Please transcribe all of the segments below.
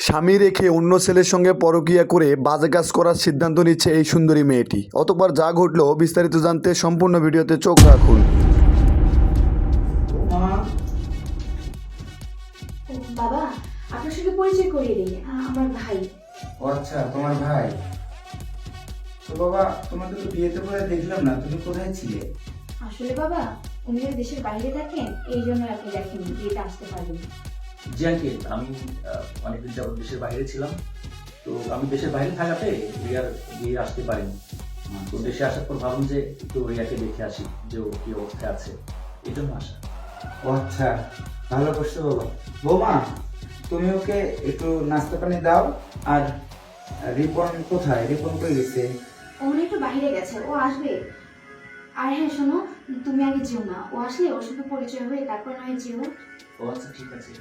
স্বামী রেখে অন্য ছেলের সঙ্গে পরকীয়া করে বাজে কাজ করার সিদ্ধান্ত নিচ্ছে এই সুন্দরী মেয়েটি। অতঃপর যা ঘটলো বিস্তারিত জানতে সম্পূর্ণ ভিডিওতে চোখ রাখুন। বাবা, আপনার সঙ্গে পরিচয় করিয়ে দিই, আমার ভাই। ও আচ্ছা, তোমার ভাই। তো বাবা, তোমাকে তো বিয়েতে করে দেখলাম না, তুমি কোথায় ছিলে? আসলে বাবা, উনি যদি দেশের বাইরে থাকেন এই জন্য আপনি দেখেন বিয়েতে আসতে পারবেন। জি আঙ্কেল, আমি অনেকদিন যাবত দেশের বাইরে ছিলাম। তো আমি দেশের বাইরে থাকাতে রিয়ার বিয়ে আসতে পারিনি। তো দেশে আসার পর ভাবলাম যে একটু রিয়াকে দেখে আসি যে ও কি অবস্থায় আছে, এই জন্য আসা। ও আচ্ছা, ভালো করছো বাবা। বৌমা, তুমি ওকে একটু নাস্তা পানি দাও। আর রিপন কোথায়? রিপন কই গেছে? ও মনে হয় একটু বাইরে গেছে, ও আসবে। আর হ্যাঁ শোনো, তুমি আগে যেও না, ও আসলে ওর সাথে পরিচয় হয়ে তারপর নয় যেও। ও আচ্ছা, ঠিক আছে।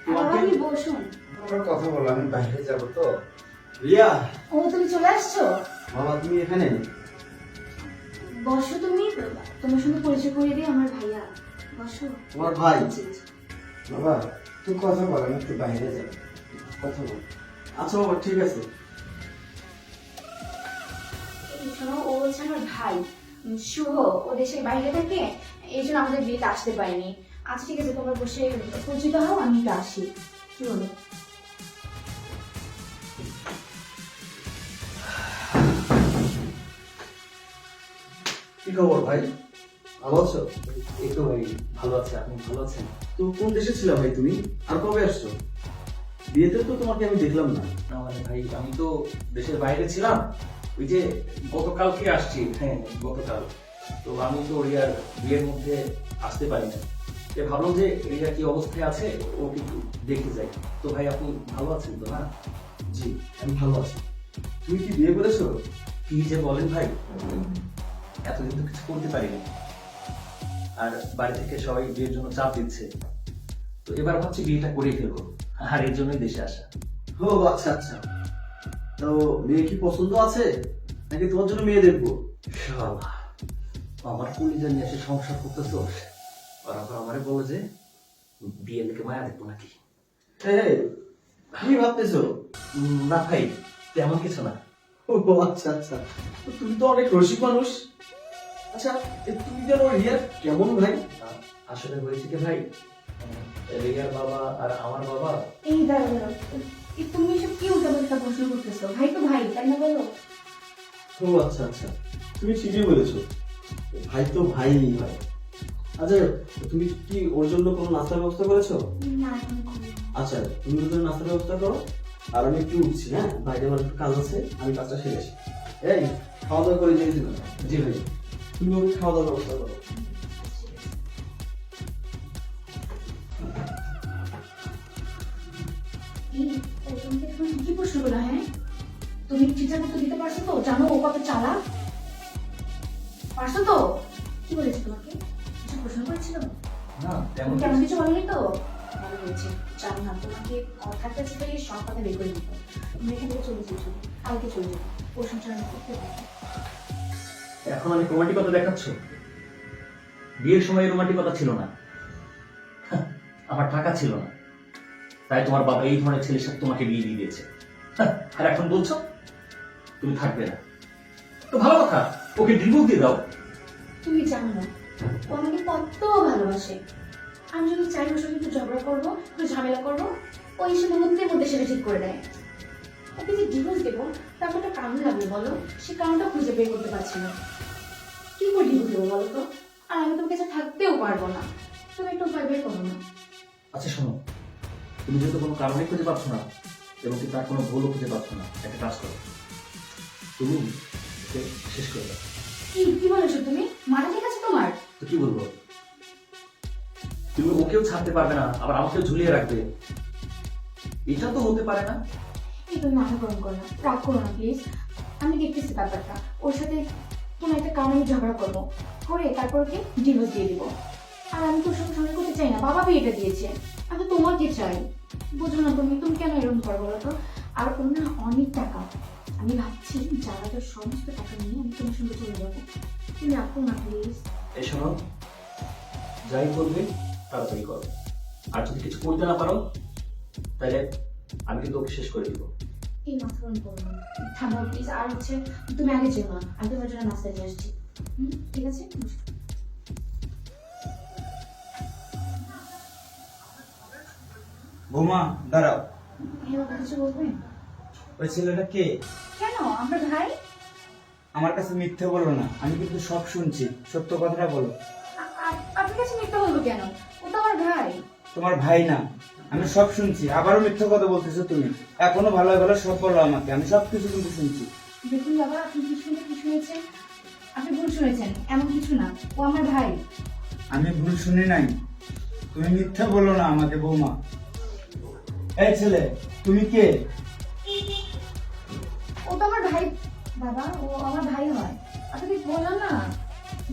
আর বাবা, আপনি বসুন। আমার কথা বলো, আমি বাইরে যাব তো। রিয়া, ও তুমি চলে আসছো? বাবা তুমি এখানে? বসো তুমি, তোমার সঙ্গে পরিচয় করিয়ে দিই, আমার ভাইয়া। বসো। তোমার ভাই? জি, জি। বাবা, তুই কথা বল, আমি একটু বাইরে যাব। কথা বল। আচ্ছা বাবা, ঠিক আছে। এই শোনো, ও হচ্ছে আমার ভাই শুভ। ও দেশের বাইরে থাকে, এই জন্য আমাদের বিয়েতে আসতে পারেনি। আচ্ছা ঠিক আছে, তোমরা বসে পরিচিত হও, আমি একটু আসি। কি বলো? কি খবর ভাই, ভালো আছো? এই তো ভাই ভালো আছে, আপনি ভালো আছেন? তো কোন দেশে ছিল ভাই তুমি? আর কবে আসছো? বিয়েতে তো তোমাকে আমি দেখলাম না। না মানে ভাই, আমি তো দেশের বাইরে ছিলাম, ওই যে গতকালকে আসছি। হ্যাঁ, গতকাল। তো আমি তো রিয়ার বিয়ের মধ্যে আসতে পারি না। ভাবলাম যে রিয়া কি অবস্থায় আছে ও কিন্তু দেখে যাই। তো ভাই আপনি ভালো আছেন তো? না জি, আমি ভালো আছি। তুমি কি বিয়ে করেছো? কি যে বলেন ভাই, এতদিন তো কিছু করতে পারিনি। আর বাড়ি থেকে সবাই বিয়ের জন্য চাপ দিচ্ছে। তো এবার ভাবছি বিয়েটা করেই ফেলবো, আর এর জন্যই দেশে আসা। ও আচ্ছা আচ্ছা। তো মেয়ে কি পছন্দ আছে নাকি তোমার জন্য মেয়ে দেখবো? শালা, আমার কলিজা নিয়ে এসে সংসার করতেছো, আর আবার আমারে বলো যে বিয়ে লেগে মায়া দেখবো নাকি? এই, কি ভাবতেছো? না ভাই, তেমন কিছু না। ও আচ্ছা আচ্ছা, তো তুমি তো অনেক রসিক মানুষ। আচ্ছা, তুমি যেন রিয়ার কেমন ভাই? আসলে হয়েছে কি ভাই, রিয়ার বাবা আর আমার বাবা। এই দাঁড়াও দাঁড়াও, তুমি এসব কি উল্টাপাল্টা প্রশ্ন করতেছো? ভাই তো ভাই, তাই না বলো? ও আচ্ছা আচ্ছা, তুমি ঠিকই বলেছো, ভাই তো ভাই হয়। আচ্ছা, তুমি কি ওর জন্য কোনো নাস্তার ব্যবস্থা করেছো? না, এখন করি না। আচ্ছা, তুমি ওর জন্য নাস্তার ব্যবস্থা করো, আর আমি একটু উঠছি। হ্যাঁ, বাইরে আমার একটু কাজ আছে, আমি কাজটা সেরে আসি। এই, খাওয়া দাওয়া করে যেতে দিবে না। জি ভাই। তুমি ওকে খাওয়া দাওয়ার ব্যবস্থা করো। এই, ও তোমাকে এখন কি প্রশ্ন করলো? হ্যাঁ, তুমি ঠিকঠাক উত্তর দিতে পারছো তো? জানো ও কত চালাক? পারছো তো? কি বলেছে তোমাকে? কিছু প্রশ্ন করেছিল? না তেমন তুমি কেমন কিছু। কিছু বলেনি তো? ভালো হয়েছে। জানো না, তোমাকে কথাটা ছিল এই সব কথা বের করে দিত। তুমি এখান থেকে চলে যেত, কালকে চলে যেত। ওর সংসার আমি করতে পারবো। এখন অনেক রোমান্টিকতা দেখাচ্ছ। বিয়ের সময় রোমান্টিকতা ছিল না। হ্যাঁ, আমার টাকা ছিল না, তাই তোমার বাবা এই ধরনের ছেলের সাথে তোমাকে বিয়ে দিয়ে দিয়েছে। হ্যাঁ, আর এখন বলছো তুমি থাকবে না। তো ভালো কথা, ওকে ডিভোর্স দিয়ে দাও। তুমি জানো না, ও আমাকে কত ভালোবাসে। আমি যদি চাই ওর সঙ্গে একটু ঝগড়া করবো, একটু ঝামেলা করবো, ও এসে মুহূর্তের মধ্যে সেটা ঠিক করে দেয়। ওকে যে ডিভোর্স দেবো, তারপর একটা কারণ লাগবে বলো? সে কারণটা খুঁজে বের করতে পারছি না। কি করে ডিভোর্স দেবো বলো তো? আর আমি তোমার কাছে থাকতেও পারবো না। তুমি একটু উপায় বের করো না। আচ্ছা শোনো, তুমি যেহেতু কোনো কারণে খুঁজে পাচ্ছ না এবং কি তার কোনো ভুলও খুঁজে পাচ্ছ না, একটা কাজ করো, তুমি ওকে শেষ করে দাও। কি কি বলেছো তুমি? মাথা ঠিক আছে তোমার? তো কি বলবো, তুমি ওকেও ছাড়তে পারবে না আবার আমাকেও ঝুলিয়ে রাখবে, এটা তো হতে পারে না। এই তুমি মাথা গরম করো না, রাগ করো না প্লিজ। আমি দেখতেছি ব্যাপারটা। ওর সাথে কোনো একটা কারণে আমি ঝগড়া করবো, করে তারপর ওকে ডিভোর্স দিয়ে দিবো। আর আমি তোর সাথে সঙ্গে করতে চাই না, বাবা বিয়েটা দিয়েছে। আমি তো তোমাকে চাই। বুঝো না তুমি, তুমি কেন এরকম করো বলো তো? আর ওর না অনেক টাকা। আমি ভাবছি যারা তোর সমস্ত টাকা নিয়ে আমি তোমার সঙ্গে চলে যাবো। তুমি রাখো না প্লিজ। এই শোনো, যাই করবে তাড়াতাড়ি করো, আর যদি কিছু করতে না পারো তাহলে আমি কিন্তু ওকে শেষ করে দিব। এই মাথা গরম করো না, থামো প্লিজ। আর তুমি আগে যেও না, আমি তোমার জন্য নাস্তা নিয়ে আসছি। ঠিক আছে? বৌমা দাঁড়াও, হ্যাঁ বাবা, কিছু বলবেন? ওই ছেলেটা কে? কেন, আমরা ভাই। আমার কাছে মিথ্যে বলো না, আমি কিন্তু সব শুনছি, সত্য কথাটা বলো। আপনার কাছে মিথ্যা বলবো কেন? ও তো আমার ভাই। তোমার ভাই না, আমি সব শুনছি। আবারও মিথ্যে কথা বলতেছো তুমি। এখনো ভালো ভালো সব বলো আমাকে, আমি সব কিছু কিন্তু শুনছি। দেখুন বাবা, আপনি কি শুনেছেন? আপনি ভুল শুনেছেন, এমন কিছু না। ও আমার ভাই। আমি ভুল শুনি নাই, তুমি মিথ্যা বলো না আমাকে বৌমা। এই ছেলে, তুমি কে? ও তো আমার ভাই বাবা, ও আমার ভাই হয়। আপনাকে বললাম না।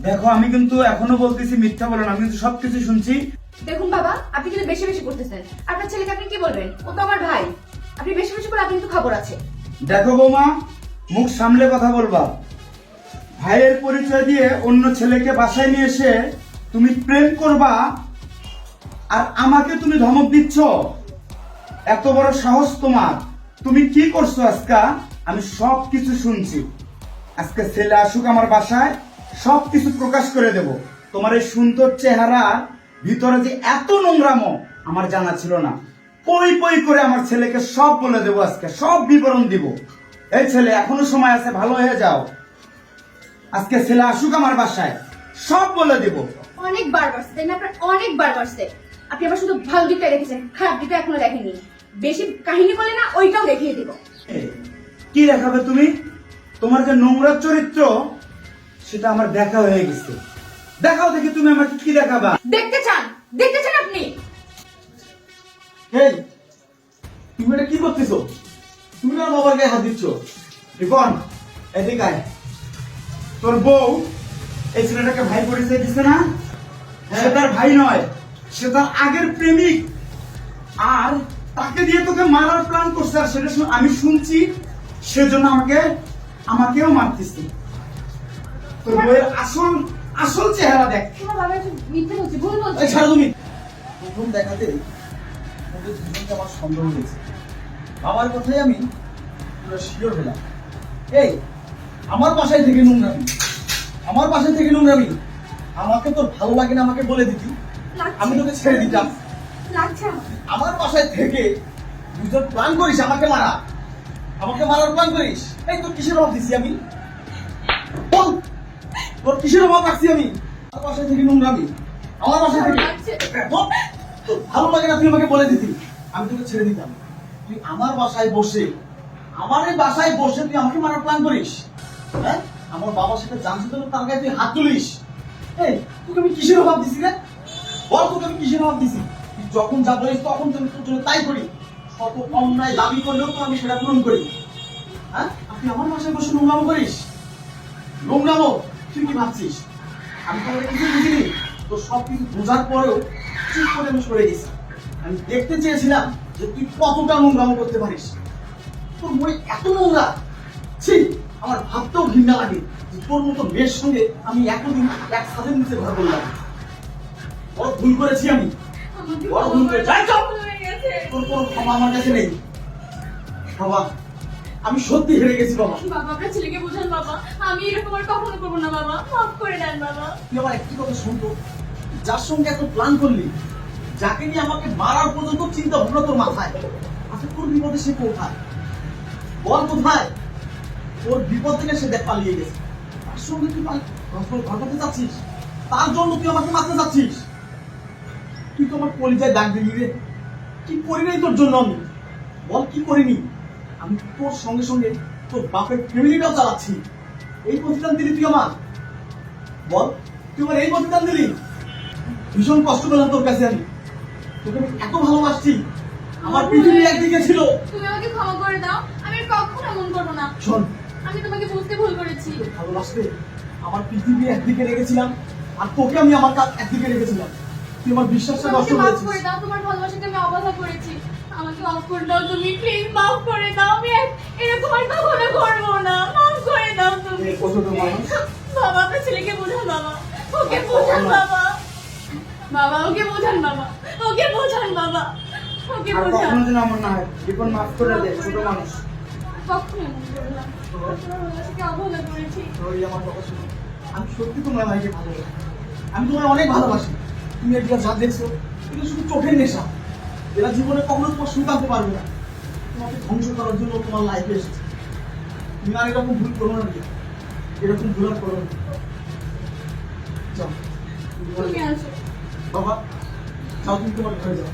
দেখো, আমি কিন্তু এখনো বলতেছি মিথ্যা বলো না, আমি কিন্তু সবকিছু শুনছি। দেখুন বাবা, আপনি কিন্তু বেশি বেশি করতেছেন। আপনার ছেলেকে আপনি কি বলবেন? ও তো আমার ভাই। আপনি বেশি বেশি করে, আপনি কিন্তু খবর আছে। দেখো বৌমা, মুখ সামলে কথা বলবা। ভাইয়ের পরিচয় দিয়ে অন্য ছেলেকে বাসায় নিয়ে এসে তুমি প্রেম করবা, আর আমাকে তুমি ধমক দিচ্ছ? এত বড় সাহস তোমার! তুমি কি করছো আজকা? আমি সব কিছু শুনছি। আজকে ছেলে আসুক আমার বাসায়, সব কিছু প্রকাশ করে দেব। তোমার এই সুন্দর চেহারা ভিতরে যে এত নোংরামো আমার জানা ছিল না। পই পই করে আমার ছেলেকে সব বলে দেবো, আজকে সব বিবরণ দিব। এই ছেলে, এখনো সময় আছে, ভালো হয়ে যাও। আজকে ছেলে আসুক আমার বাসায়, সব বলে দেব। অনেকবার বাড়ছে, তাই না? আপনার অনেকবার বাড়ছে। আপনি আবার শুধু ভালো দিকটা রেখেছেন, খারাপ দিকটা এখনো দেখেননি। বেশি কাহিনী বলে না, ওইটাও দেখিয়ে দিব। কি দেখাবে তুমি? তোমার যে নোংরা চরিত্র, সেটা আমার দেখা হয়ে গেছে। দেখাও দেখি তুমি আমাকে কি দেখাবা। দেখতে চান? দেখতে চান আপনি? এই, তুমি এটা কি করতেছো? তুমি না বাবার গায়ে হাত দিচ্ছ? রিপন, এদিকে আয়। তোর বউ এই ছেলেটাকে ভাই পরিচয় দিচ্ছে না? সে তার ভাই নয়, সে তার আগের প্রেমিক। আর তাকে দিয়ে তোকে মারার প্ল্যান করছে, আর সেটা আমি শুনছি। সেজন্য আমাকেও মারতেছে। তোর বউয়ের আসল আসল চেহারা দেখ। তোমার বাবা একটু মিথ্যে বলছে, ভুল বলছে। এই ছাড়ো তুমি। প্রথম দেখাতে ওদের দুজনকে আমার সন্দেহ হয়েছে। বাবার কথাই আমি পুরো শিওর হলাম। এই, আমার বাসায় থেকে নোংরামি, আমার বাসায় থেকে নোংরামি। আমাকে তোর ভালো লাগে না, আমাকে বলে দিতি, আমি তোকে ছেড়ে দিতাম। লাগছে আমার। আমার বাসায় থেকে দুজন প্ল্যান করিস আমাকে মারা, আমাকে মারার প্ল্যান করিস। এই, তোর কিসের অভাব দিছি আমি? বল, তোর কিসের অভাব রাখছি আমি? আমার বাসায় থেকে নোংরামি, আমার বাসায় থেকে। বল, তোর ভালো লাগে না, তুই আমাকে বলে দিতি, আমি তোকে ছেড়ে দিতাম। তুই আমার বাসায় বসে, আমার এই বাসায় বসে তুই আমাকে মারার প্ল্যান করিস? হ্যাঁ, আমার বাবার সাথে জানছি তো, তার গায়ে তুই হাত তুলিস। এই, তোকে আমি কিসের অভাব দিছি রে? বল, তোকে আমি কিসের অভাব দিছি? তুই যখন যা বলিস তখন তুমি তোর জন্য তাই করি। কত অন্যায় দাবি করলেও তো আমি সেটা পূরণ করি। হ্যাঁ, আপনি আমার বাসায় বসে নোংরামো করিস? নোংরামো? তুই কি ভাবছিস আমি তোমাকে কিছু বুঝিনি? তো সব কিছু বোঝার পরেও চুপ করে আমি সরে গেছি। আমি দেখতে চেয়েছিলাম যে তুই কতটা নোংরামো করতে পারিস। তোর মনে এত নোংরা, ছি, আমার ভাবতেও ঘৃণা লাগে যে তোর মতো মেয়ের সঙ্গে আমি এতদিন এক ছাদের নিচে ঘর করলাম। বড় ভুল করেছি আমি, বড় ভুল করে যাই চল। তোর কোনো ক্ষমা আমার কাছে নেই বাবা, আমি সত্যি হেরে গেছি বাবা। বাবা, আপনার ছেলেকে বোঝান বাবা, আমি এরকম আর কখনো করবো না বাবা, মাফ করে দেন বাবা। তুই আমার একটি কথা শুনতো, যার সঙ্গে এত প্ল্যান করলি, যাকে নিয়ে আমাকে মারার পর্যন্ত চিন্তা ভাবনা তোর মাথায়, আচ্ছা তোর বিপদে সে কোথায়? বল কোথায়? তোর বিপদ থেকে সে দেখ পালিয়ে গেছে, তার সঙ্গে তুই ঘটাতে চাচ্ছিস, তার জন্য তুই আমাকে মারতে চাচ্ছিস। তুই তো আমার কলিজায় দাগ দিলি রে। কি করি নাই তোর জন্য আমি? বল, কি করিনি? আমি তোর সঙ্গে সঙ্গে তোর বাপের ফ্যামিলিটাও চালাচ্ছি। এই প্রতিদান দিলি তুই আমার? বল, তুই আমার এই প্রতিদান দিলি? ভীষণ কষ্ট পেলাম তোর কাছে আমি। তোকে আমি এত ভালোবাসছি, আমার পৃথিবী একদিকে ছিল। তুমি আমাকে ক্ষমা করে দাও, আমি আর কখনো এমন করবো না। শোন, আমি তোমাকে বুঝতে ভুল করেছি। ভালোবাসতে আমার পৃথিবী একদিকে রেখেছিলাম, আর তোকে আমি আমার কাজ একদিকে রেখেছিলাম। তুই আমার বিশ্বাসটা নষ্ট আমাকে মাফ করেছিস। করে দাও, তোমার ভালোবাসাকে আমি অবহেলা করেছি। আমাকে মাফ করে দাও তুমি, প্লিজ মাফ করে দাও। আমি এরকম আর কখনো করবো না, মাফ করে দাও তুমি। এই কতটা মানুষ। বাবা, আপনার ছেলেকে বোঝান বাবা, ওকে বোঝান বাবা। বাবা, ওকে বোঝান বাবা, ওকে বোঝান বাবা। ওকে আর বোঝা। কখনো যেন এমন না হয়। রিপন মাফ করে দে, ছোট মানুষ। কখনো এমন করলাম না। তোমার ভালোবাসাকে অবহেলা করেছি। সরি আমার কথা শুনো, আমি সত্যি তোমার ভাইকে ভালোবাসি, আমি তোমার অনেক ভালোবাসি। তুমি এটা যা দেখছো এটা শুধু চোখের নেশা, এরা জীবনে কখনো তোমার সুখ আনতে পারবে না। তোমাকে ধ্বংস করার জন্য তোমার লাইফে এসেছে। তুমি আর এরকম ভুল করো না, রিয়া। এরকম ভুল আর করো না। যাও, তুমি ঘরে তুমি যাও। আসো। বাবা, যাও তুমি তোমার ঘরে যাও।